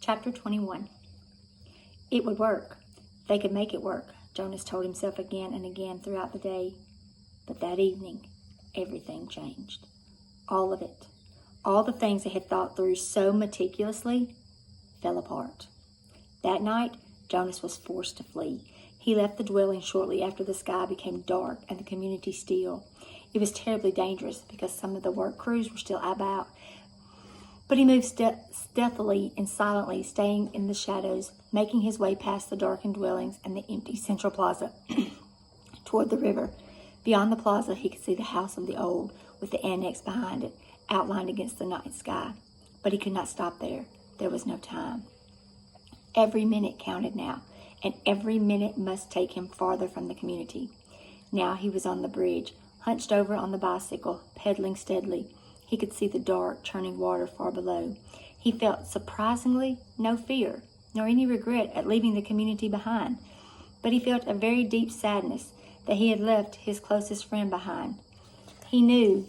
Chapter 21. It would work. They could make it work, Jonas told himself again and again throughout the day. But that evening, everything changed. All of it. All the things they had thought through so meticulously fell apart. That night, Jonas was forced to flee. He left the dwelling shortly after the sky became dark and the community still. It was terribly dangerous because some of the work crews were still about. But he moved stealthily and silently, staying in the shadows, making his way past the darkened dwellings and the empty central plaza toward the river. Beyond the plaza, he could see the house of the old, with the annex behind it, outlined against the night sky. But he could not stop there. There was no time. Every minute counted now, and every minute must take him farther from the community. Now he was on the bridge, hunched over on the bicycle, pedaling steadily. He could see the dark, churning water far below. He felt surprisingly no fear, nor any regret at leaving the community behind. But he felt a very deep sadness that he had left his closest friend behind. He knew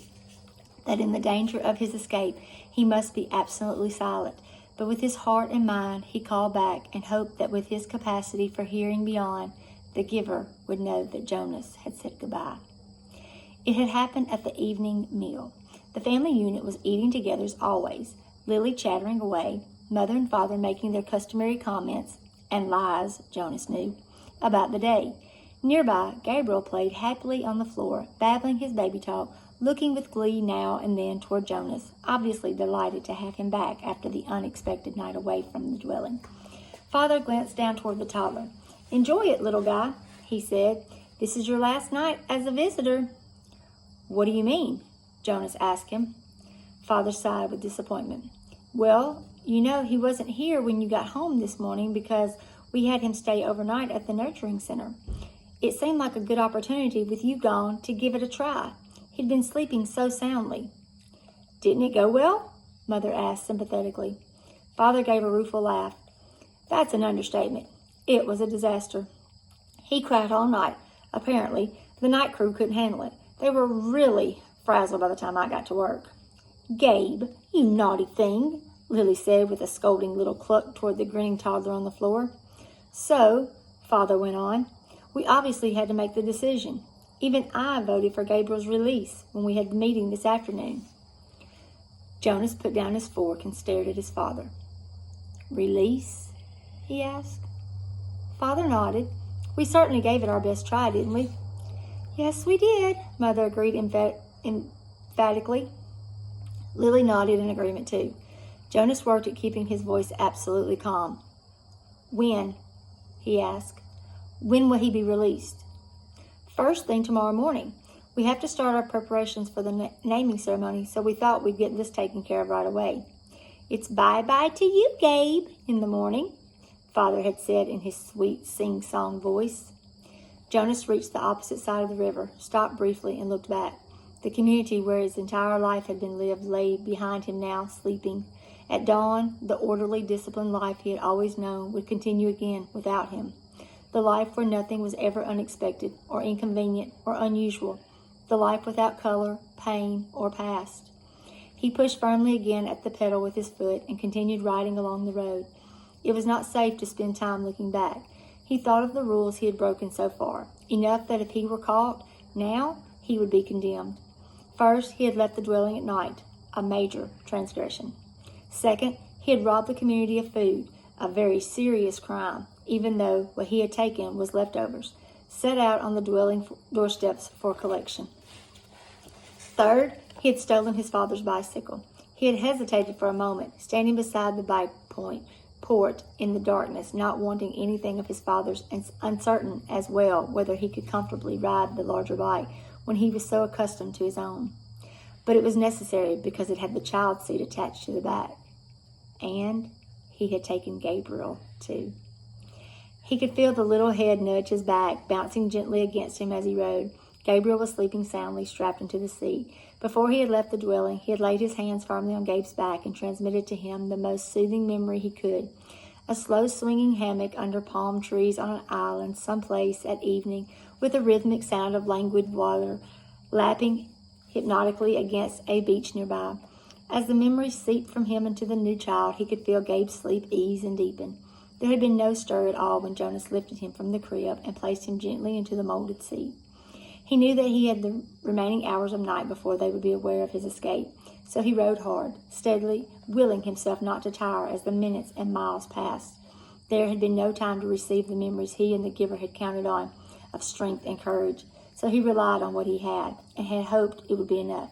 that in the danger of his escape, he must be absolutely silent. But with his heart and mind, he called back and hoped that with his capacity for hearing beyond, the giver would know that Jonas had said goodbye. It had happened at the evening meal. The family unit was eating together as always, Lily chattering away, mother and father making their customary comments, and lies, Jonas knew, about the day. Nearby, Gabriel played happily on the floor, babbling his baby talk, looking with glee now and then toward Jonas, obviously delighted to have him back after the unexpected night away from the dwelling. Father glanced down toward the toddler. "Enjoy it, little guy," he said. "This is your last night as a visitor." "What do you mean?" Jonas asked him. Father sighed with disappointment. "Well, you know he wasn't here when you got home this morning because we had him stay overnight at the nurturing center. It seemed like a good opportunity with you gone to give it a try. He'd been sleeping so soundly." "Didn't it go well?" Mother asked sympathetically. Father gave a rueful laugh. "That's an understatement. It was a disaster. He cried all night. Apparently, the night crew couldn't handle it. They were really frazzled by the time I got to work." "Gabe, you naughty thing," Lily said with a scolding little cluck toward the grinning toddler on the floor. "So," Father went on, "we obviously had to make the decision. Even I voted for Gabriel's release when we had the meeting this afternoon." Jonas put down his fork and stared at his father. "Release?" he asked. Father nodded. "We certainly gave it our best try, didn't we?" "Yes, we did," Mother agreed emphatically. Lily nodded in agreement too. Jonas worked at keeping his voice absolutely calm. "When?" he asked. "When will he be released?" "First thing tomorrow morning. We have to start our preparations for the naming ceremony, so we thought we'd get this taken care of right away." "It's bye-bye to you, Gabe, in the morning," Father had said in his sweet sing-song voice. Jonas reached the opposite side of the river, stopped briefly, and looked back. The community where his entire life had been lived lay behind him now, sleeping. At dawn, the orderly, disciplined life he had always known would continue again without him. The life where nothing was ever unexpected or inconvenient or unusual. The life without color, pain, or past. He pushed firmly again at the pedal with his foot and continued riding along the road. It was not safe to spend time looking back. He thought of the rules he had broken so far, enough that if he were caught, now he would be condemned. First, he had left the dwelling at night, a major transgression. Second, he had robbed the community of food, a very serious crime, even though what he had taken was leftovers, set out on the dwelling doorsteps for collection. Third, he had stolen his father's bicycle. He had hesitated for a moment, standing beside the bike port in the darkness, not wanting anything of his father's, and uncertain as well whether he could comfortably ride the larger bike when he was so accustomed to his own. But it was necessary because it had the child seat attached to the back. And he had taken Gabriel, too. He could feel the little head nudge his back, bouncing gently against him as he rode. Gabriel was sleeping soundly, strapped into the seat. Before he had left the dwelling, he had laid his hands firmly on Gabe's back and transmitted to him the most soothing memory he could. A slow swinging hammock under palm trees on an island someplace at evening, with a rhythmic sound of languid water lapping hypnotically against a beach nearby. As the memories seeped from him into the new child, he could feel Gabe's sleep ease and deepen. There had been no stir at all when Jonas lifted him from the crib and placed him gently into the molded seat. He knew that he had the remaining hours of night before they would be aware of his escape, so he rode hard, steadily, willing himself not to tire as the minutes and miles passed. There had been no time to receive the memories he and the giver had counted on of strength and courage, so he relied on what he had and had hoped it would be enough.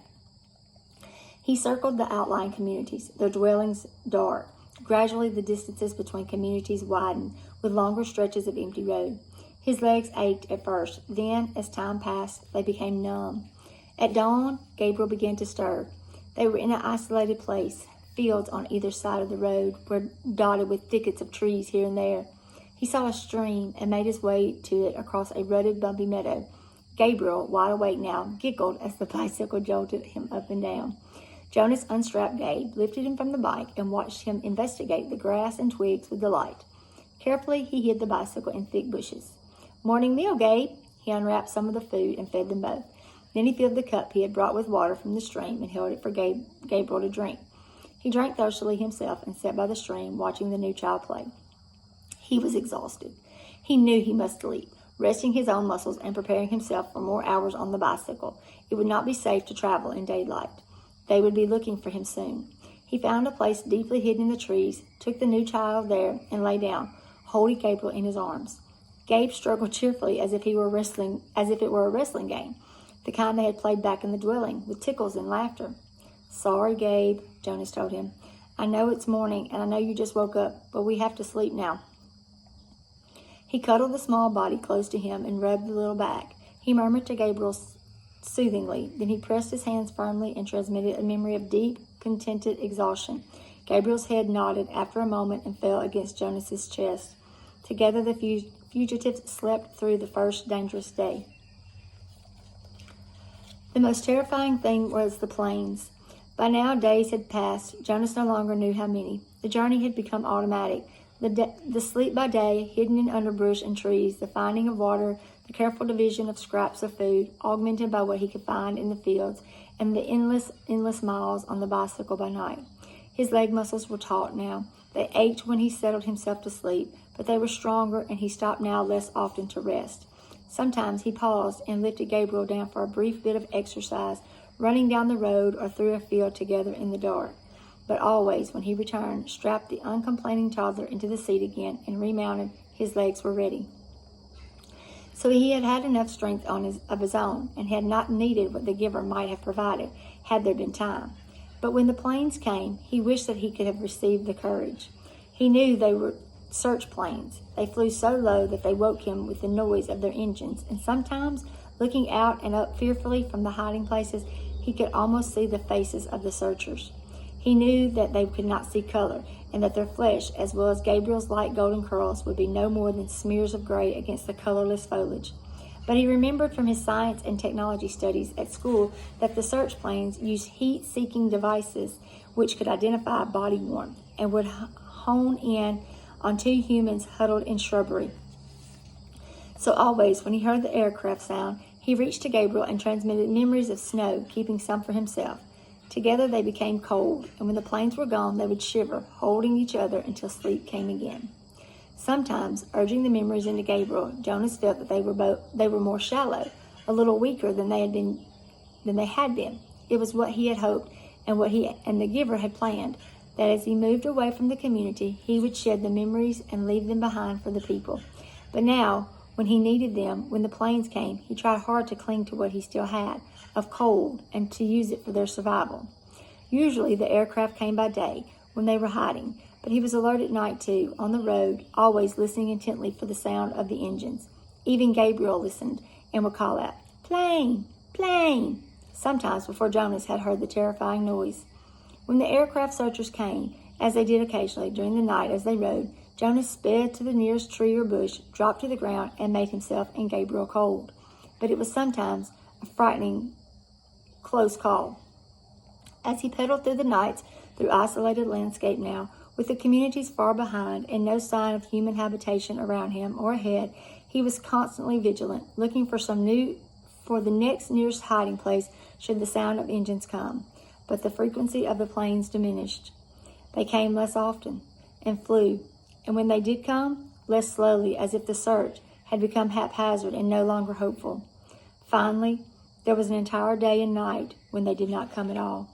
He circled the outlying communities, their dwellings dark. Gradually, the distances between communities widened, with longer stretches of empty road. His legs ached at first. Then, as time passed, they became numb. At dawn, Gabriel began to stir. They were in an isolated place, fields on either side of the road, were dotted with thickets of trees here and there. He saw a stream and made his way to it across a rutted, bumpy meadow. Gabriel, wide awake now, giggled as the bicycle jolted him up and down. Jonas unstrapped Gabe, lifted him from the bike, and watched him investigate the grass and twigs with delight. Carefully, he hid the bicycle in thick bushes. "Morning meal, Gabe." He unwrapped some of the food and fed them both. Then he filled the cup he had brought with water from the stream and held it for Gabriel to drink. He drank thirstily himself and sat by the stream, watching the new child play. He was exhausted. He knew he must sleep, resting his own muscles and preparing himself for more hours on the bicycle. It would not be safe to travel in daylight. They would be looking for him soon. He found a place deeply hidden in the trees, took the new child there, and lay down, holding Gabriel in his arms. Gabe struggled cheerfully as if it were a wrestling game, the kind they had played back in the dwelling, with tickles and laughter. "Sorry, Gabe," Jonas told him. "I know it's morning, and I know you just woke up, but we have to sleep now." He cuddled the small body close to him and rubbed the little back. He murmured to Gabriel soothingly. Then he pressed his hands firmly and transmitted a memory of deep, contented exhaustion. Gabriel's head nodded after a moment and fell against Jonas's chest. Together the fugitives slept through the first dangerous day. The most terrifying thing was the plains. By now days had passed. Jonas no longer knew how many. The journey had become automatic. The sleep by day, hidden in underbrush and trees, the finding of water, the careful division of scraps of food, augmented by what he could find in the fields, and the endless miles on the bicycle by night. His leg muscles were taut now. They ached when he settled himself to sleep, but they were stronger, and he stopped now less often to rest. Sometimes he paused and lifted Gabriel down for a brief bit of exercise, running down the road or through a field together in the dark. But always, when he returned, strapped the uncomplaining toddler into the seat again and remounted, his legs were ready. So he had had enough strength of his own, and had not needed what the giver might have provided, had there been time. But when the planes came, he wished that he could have received the courage. He knew they were search planes. They flew so low that they woke him with the noise of their engines, and sometimes, looking out and up fearfully from the hiding places, he could almost see the faces of the searchers. He knew that they could not see color, and that their flesh, as well as Gabriel's light golden curls, would be no more than smears of gray against the colorless foliage. But he remembered from his science and technology studies at school that the search planes used heat-seeking devices which could identify body warmth and would hone in on two humans huddled in shrubbery. So always, when he heard the aircraft sound, he reached to Gabriel and transmitted memories of snow, keeping some for himself. Together they became cold, and when the planes were gone, they would shiver, holding each other until sleep came again. Sometimes, urging the memories into Gabriel, Jonas felt that they were more shallow, a little weaker than they had been. It was what he had hoped, and what he and the giver had planned, that as he moved away from the community, he would shed the memories and leave them behind for the people. But now, when he needed them, when the planes came, he tried hard to cling to what he still had of cold and to use it for their survival. Usually the aircraft came by day when they were hiding, but he was alert at night too, on the road, always listening intently for the sound of the engines. Even Gabriel listened and would call out, "Plane! Plane!" sometimes before Jonas had heard the terrifying noise. When the aircraft searchers came, as they did occasionally during the night as they rode, Jonas sped to the nearest tree or bush, dropped to the ground, and made himself and Gabriel cold. But it was sometimes a frightening, close call. As he pedaled through the nights, through isolated landscape now, with the communities far behind and no sign of human habitation around him or ahead, he was constantly vigilant, looking for the next nearest hiding place should the sound of engines come. but the frequency of the planes diminished. They came less often and flew, and when they did come, less slowly, as if the search had become haphazard and no longer hopeful. Finally, there was an entire day and night when they did not come at all.